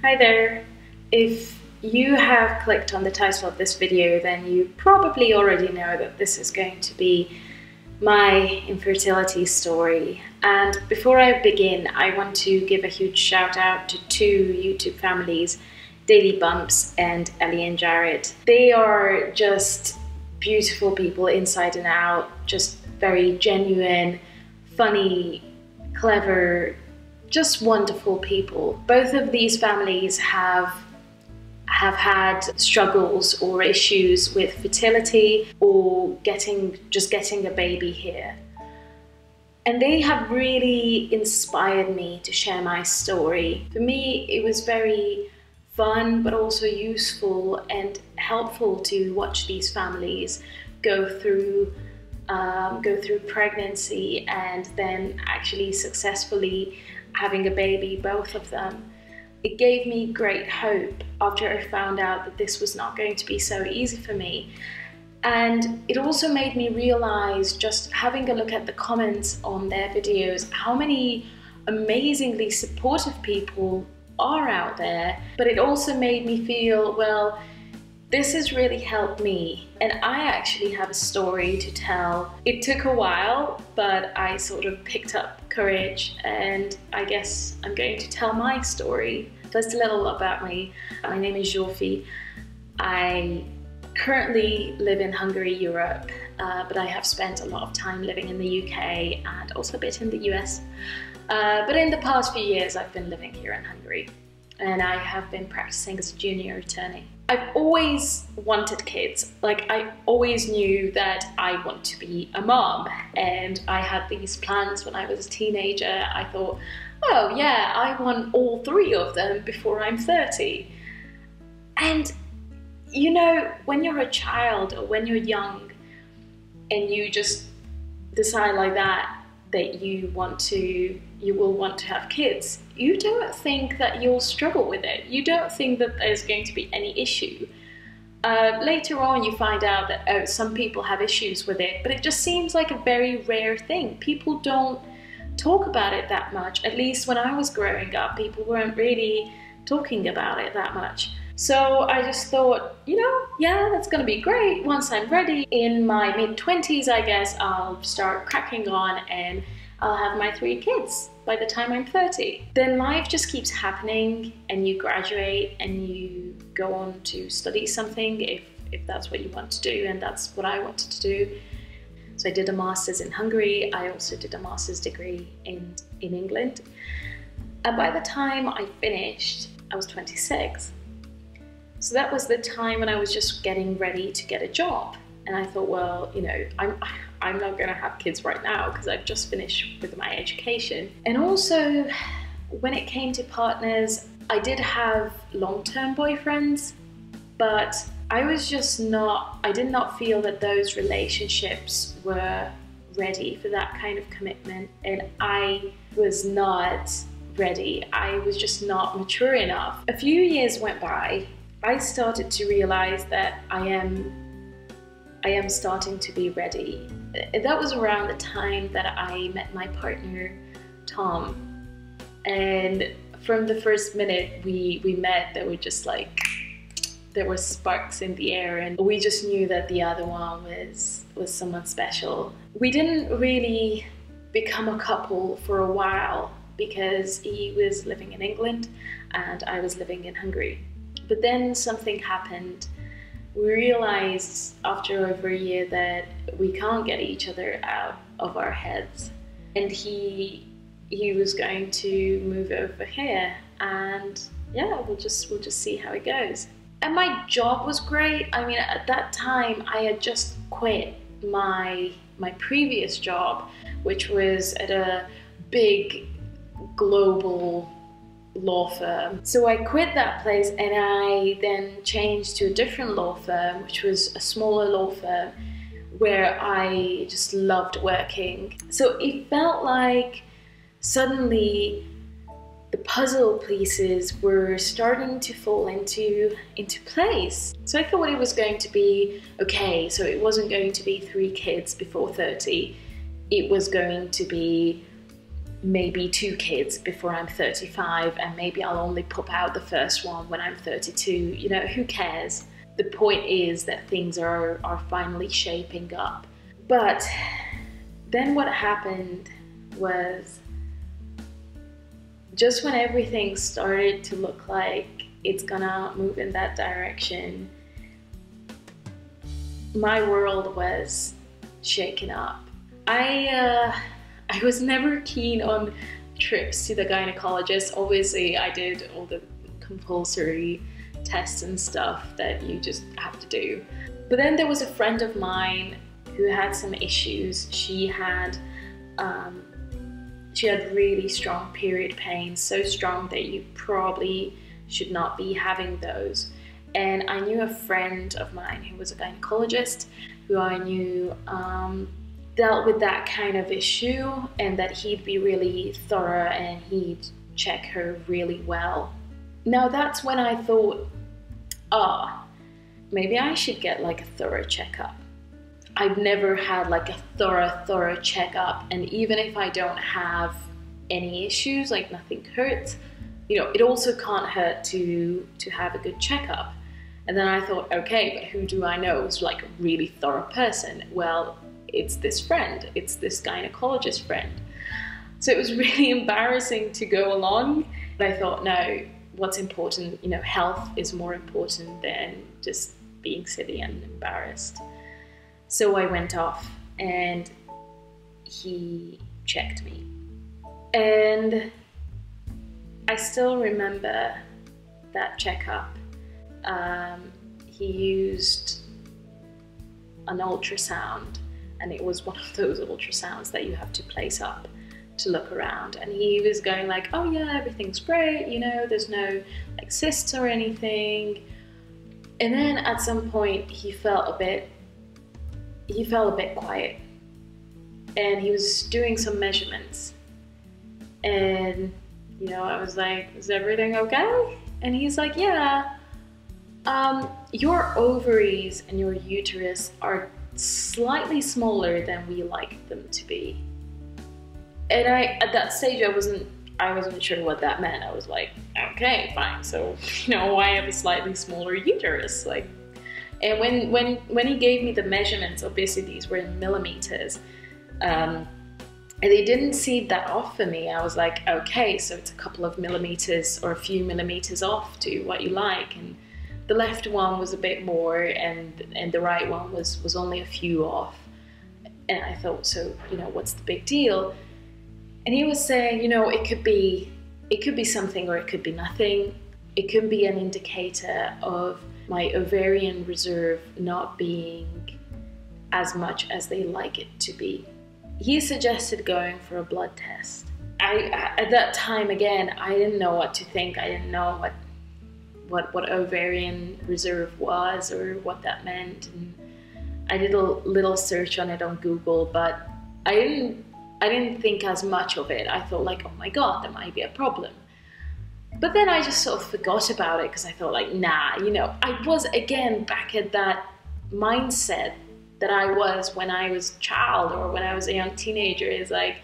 Hi there. If you have clicked on the title of this video, then you probably already know that this is going to be my infertility story. And before I begin, I want to give a huge shout out to two YouTube families, Daily Bumps and Ellie and Jared. They are just beautiful people inside and out, just very genuine, funny, clever, just wonderful people. Both of these families have had struggles or issues with fertility or just getting a baby here. And they have really inspired me to share my story. For me, it was very fun, but also useful and helpful to watch these families go through pregnancy and then actually successfully having a baby, both of them. It gave me great hope after I found out that this was not going to be so easy for me. And it also made me realize, just having a look at the comments on their videos, how many amazingly supportive people are out there. But it also made me feel, well, this has really helped me, and I actually have a story to tell. It took a while, but I sort of picked up courage, and I guess I'm going to tell my story. First, a little about me. My name is Zsófi. I currently live in Hungary, Europe, but I have spent a lot of time living in the UK and also a bit in the US. But in the past few years, I've been living here in Hungary, and I have been practicing as a junior attorney. I've always wanted kids. Like, I always knew that I want to be a mom, and I had these plans when I was a teenager. I thought, oh yeah, I want all three of them before I'm 30. And you know, when you're a child or when you're young and you just decide like that you will want to have kids, you don't think that you'll struggle with it. You don't think that there's going to be any issue. Later on you find out that some people have issues with it, but it just seems like a very rare thing. People don't talk about it that much. At least when I was growing up, people weren't really talking about it that much. So I just thought, you know, yeah, that's gonna be great. Once I'm ready, in my mid-20s, I guess, I'll start cracking on and I'll have my 3 kids by the time I'm 30. Then life just keeps happening, and you graduate and you go on to study something if that's what you want to do, and that's what I wanted to do. So I did a master's in Hungary. I also did a master's degree in England. And by the time I finished, I was 26. So that was the time when I was just getting ready to get a job. And I thought, well, you know, I'm not gonna have kids right now because I've just finished with my education. And also, when it came to partners, I did have long-term boyfriends, but I did not feel that those relationships were ready for that kind of commitment. And I was not ready. I was just not mature enough. A few years went by. I started to realize that I am starting to be ready. That was around the time that I met my partner, Tom. And from the first minute we met, there were sparks in the air, and we just knew that the other one was someone special. We didn't really become a couple for a while because he was living in England and I was living in Hungary. But then something happened. We realized after over a year that we can't get each other out of our heads. And he was going to move over here, and yeah, we'll just see how it goes. And my job was great. I mean, at that time I had just quit my previous job, which was at a big global law firm. So I quit that place and I then changed to a different law firm, which was a smaller law firm where I just loved working. So it felt like suddenly the puzzle pieces were starting to fall into place. So I thought it was going to be okay. So it wasn't going to be 3 kids before 30. It was going to be maybe 2 kids before I'm 35, and maybe I'll only pop out the first one when I'm 32. You know, who cares? The point is that things are finally shaping up. But then what happened was, just when everything started to look like it's gonna move in that direction, my world was shaken up. I was never keen on trips to the gynecologist. Obviously, I did all the compulsory tests and stuff that you just have to do. But then there was a friend of mine who had some issues. She had really strong period pains, so strong that you probably should not be having those. And I knew a friend of mine who was a gynecologist, who I knew dealt with that kind of issue, and that he'd be really thorough and he'd check her really well. Now that's when I thought, maybe I should get like a thorough checkup. I've never had like a thorough checkup, and even if I don't have any issues, like nothing hurts, you know, it also can't hurt to have a good checkup. And then I thought, okay, but who do I know who's like a really thorough person? Well, it's this friend, it's this gynecologist friend. So it was really embarrassing to go along, but I thought, no, what's important, you know, health is more important than just being silly and embarrassed. So I went off and he checked me. And I still remember that checkup. He used an ultrasound, and it was one of those ultrasounds that you have to place up to look around. And he was going like, oh yeah, everything's great, you know, there's no like cysts or anything. And then at some point he felt a bit quiet, and he was doing some measurements. And, you know, I was like, is everything okay? And he's like, yeah, your ovaries and your uterus are slightly smaller than we like them to be. And at that stage, I wasn't sure what that meant. I was like, okay, fine. So, you know, I have a slightly smaller uterus, like. And when he gave me the measurements, obviously these were in millimeters, and they didn't seem that off for me. I was like, okay, so it's a couple of millimeters or a few millimeters off to what you like. And the left one was a bit more, and the right one was only a few off. And I thought, so, you know, what's the big deal? And he was saying, you know, it could be something or it could be nothing. It could be an indicator of my ovarian reserve not being as much as they like it to be. He suggested going for a blood test. At that time, again, I didn't know what to think. I didn't know what ovarian reserve was or what that meant. And I did a little search on it on Google, but I didn't think as much of it. I thought like, oh my God, there might be a problem. But then I just sort of forgot about it because I thought like, nah, you know, I was again back at that mindset that I was when I was a child or when I was a young teenager. Is like,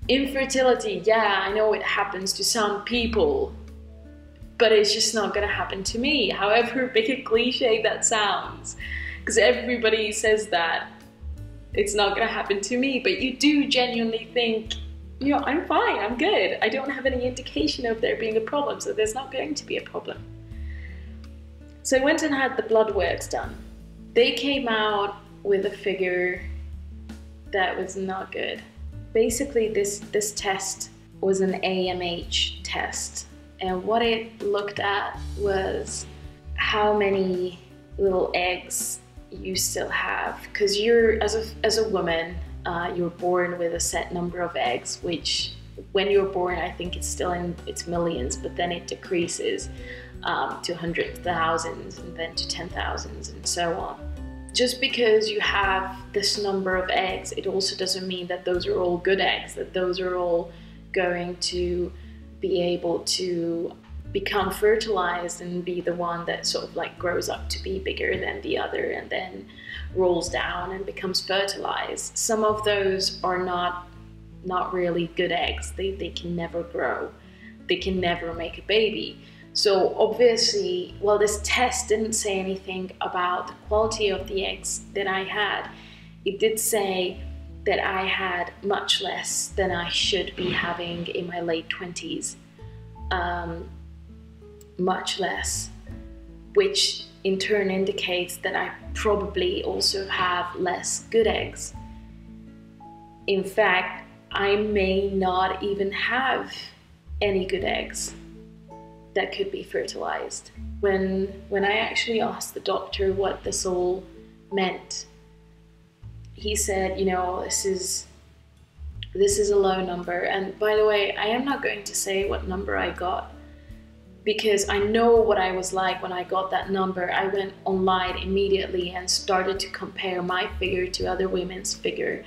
infertility, yeah, I know it happens to some people, but it's just not gonna happen to me, however big a cliche that sounds, because everybody says that it's not gonna happen to me, but you do genuinely think, you know, I'm fine, I'm good, I don't have any indication of there being a problem, so there's not going to be a problem. So I went and had the blood works done. They came out with a figure that was not good. Basically, this test was an AMH test, and what it looked at was how many little eggs you still have, because you're, as a woman, you're born with a set number of eggs, which when you're born, I think it's still in its millions, but then it decreases to hundreds of thousands and then to 10,000s and so on. Just because you have this number of eggs, it also doesn't mean that those are all good eggs, that those are all going to be able to become fertilized and be the one that sort of like grows up to be bigger than the other and then rolls down and becomes fertilized. Some of those are not not really good eggs. They can never grow. They can never make a baby. So obviously, well, this test didn't say anything about the quality of the eggs that I had. It did say that I had much less than I should be having in my late 20s. Much less, which in turn indicates that I probably also have less good eggs. In fact, I may not even have any good eggs that could be fertilized. When I actually asked the doctor what this all meant, he said, you know, this is a low number. And by the way, I am not going to say what number I got, because I know what I was like when I got that number. I went online immediately and started to compare my figure to other women's figure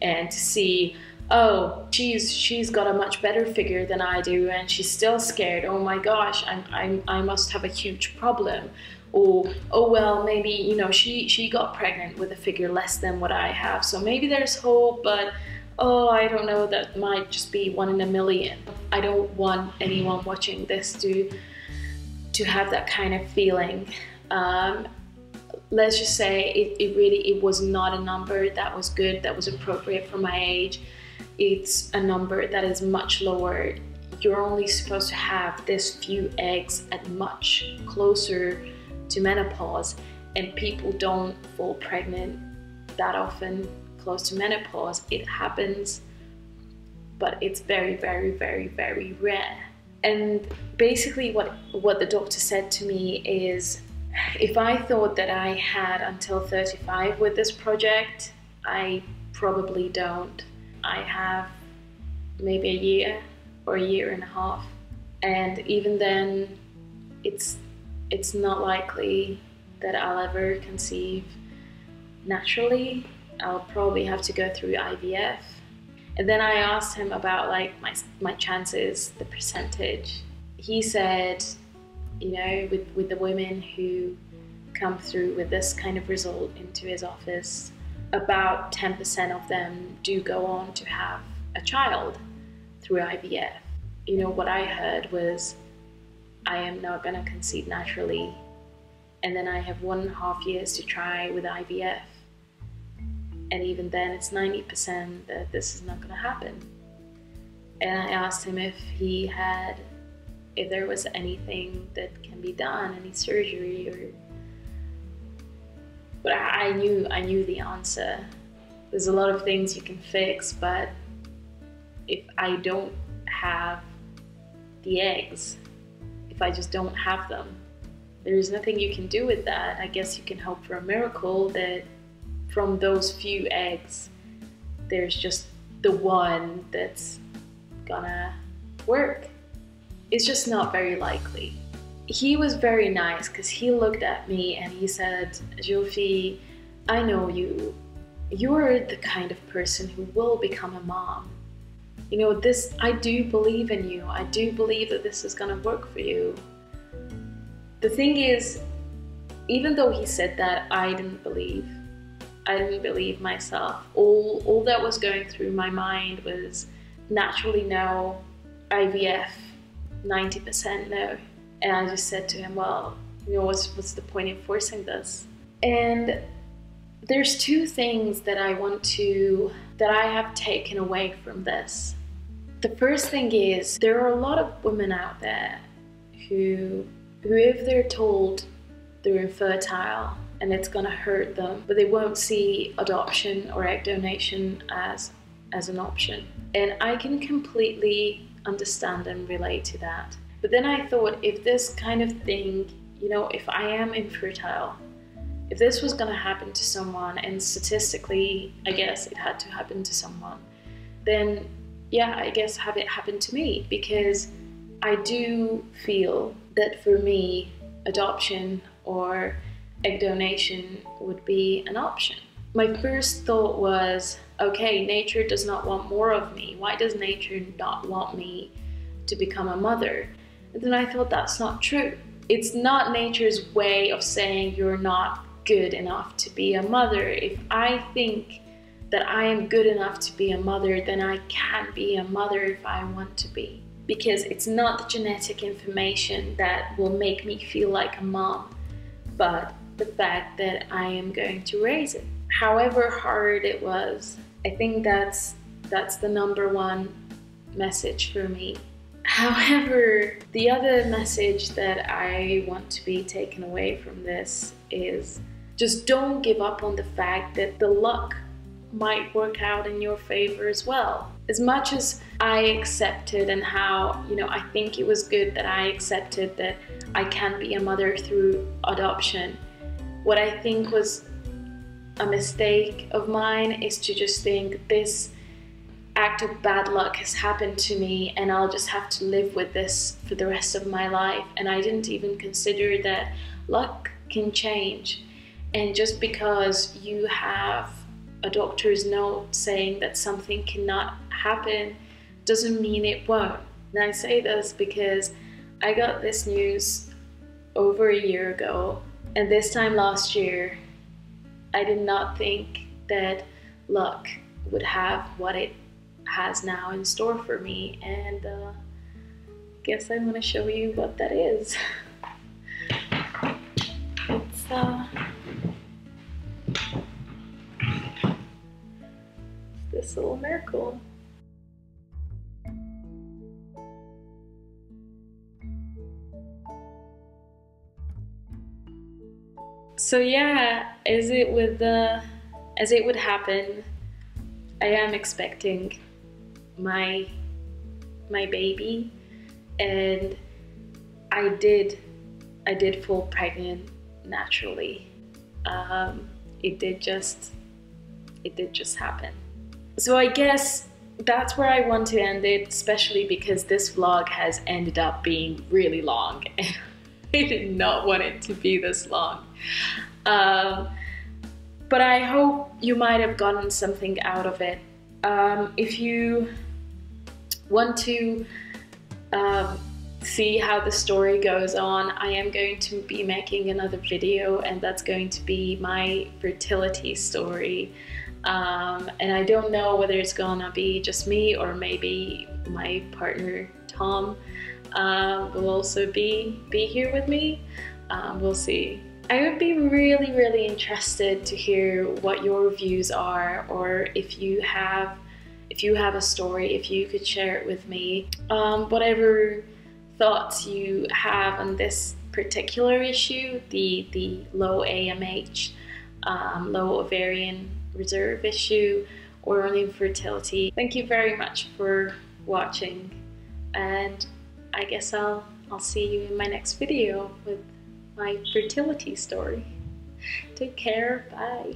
and to see, oh, she's got a much better figure than I do and she's still scared. Oh my gosh, I must have a huge problem. Or, oh well, maybe, you know, she got pregnant with a figure less than what I have, so maybe there's hope, but oh, I don't know, that might just be 1 in a million. I don't want anyone watching this to have that kind of feeling. Let's just say it was not a number that was good, that was appropriate for my age. It's a number that is much lower. You're only supposed to have this few eggs at much closer to menopause, and people don't fall pregnant that often close to menopause. It happens, but it's very, very, very, very rare. And basically what the doctor said to me is, if I thought that I had until 35 with this project, I probably don't. I have maybe a year or a year and a half, and even then it's not likely that I'll ever conceive naturally. I'll probably have to go through IVF. And then I asked him about like my chances, the percentage. He said, you know, with the women who come through with this kind of result into his office, about 10% of them do go on to have a child through IVF. You know, what I heard was, I am not gonna conceive naturally, and then I have 1.5 years to try with IVF. And even then it's 90% that this is not gonna happen. And I asked him if there was anything that can be done, any surgery, but I knew the answer. There's a lot of things you can fix, but if I don't have the eggs, if I just don't have them, there is nothing you can do with that. I guess you can hope for a miracle that from those few eggs, there's just the one that's gonna work. It's just not very likely. He was very nice because he looked at me and he said, Jofi, I know you. You're the kind of person who will become a mom. You know, I do believe in you. I do believe that this is gonna work for you. The thing is, even though he said that, I didn't believe myself. All that was going through my mind was naturally no, IVF, 90% no. And I just said to him, well, you know, what's the point in forcing this? And there's two things that I have taken away from this. The first thing is, there are a lot of women out there who if they're told they're infertile and it's gonna hurt them, but they won't see adoption or egg donation as an option. And I can completely understand and relate to that. But then I thought, if this kind of thing, you know, if I am infertile, if this was gonna happen to someone, and statistically, I guess it had to happen to someone, then yeah, I guess have it happen to me, because I do feel that for me, adoption or egg donation would be an option. My first thought was, okay, nature does not want more of me. Why does nature not want me to become a mother? And then I thought, that's not true. It's not nature's way of saying you're not good enough to be a mother. If I think that I am good enough to be a mother, then I can be a mother if I want to be. Because it's not the genetic information that will make me feel like a mom, but the fact that I am going to raise it. However hard it was, I think that's the number one message for me. However, the other message that I want to be taken away from this is just don't give up on the fact that the luck might work out in your favor as well. As much as I accepted, and how, you know, I think it was good that I accepted that I can be a mother through adoption, what I think was a mistake of mine is to just think this act of bad luck has happened to me and I'll just have to live with this for the rest of my life. And I didn't even consider that luck can change. And just because you have a doctor's note saying that something cannot happen doesn't mean it won't. And I say this because I got this news over a year ago, and this time last year I did not think that luck would have what it has now in store for me, and guess I want to show you what that is. It's this little miracle. So yeah, as it would happen, I am expecting my baby, and I did fall pregnant naturally. It did just happen. So I guess that's where I want to end it, especially because this vlog has ended up being really long and I did not want it to be this long. But I hope you might have gotten something out of it. If you want to see how the story goes on, I am going to be making another video, and that's going to be my fertility story. And I don't know whether it's gonna be just me or maybe my partner Tom will also be here with me. We'll see. I would be really interested to hear what your views are, or if you have a story, if you could share it with me. Whatever thoughts you have on this particular issue, the low AMH, low ovarian reserve issue, or on infertility. Thank you very much for watching, and I guess I'll see you in my next video with my fertility story. Take care, bye.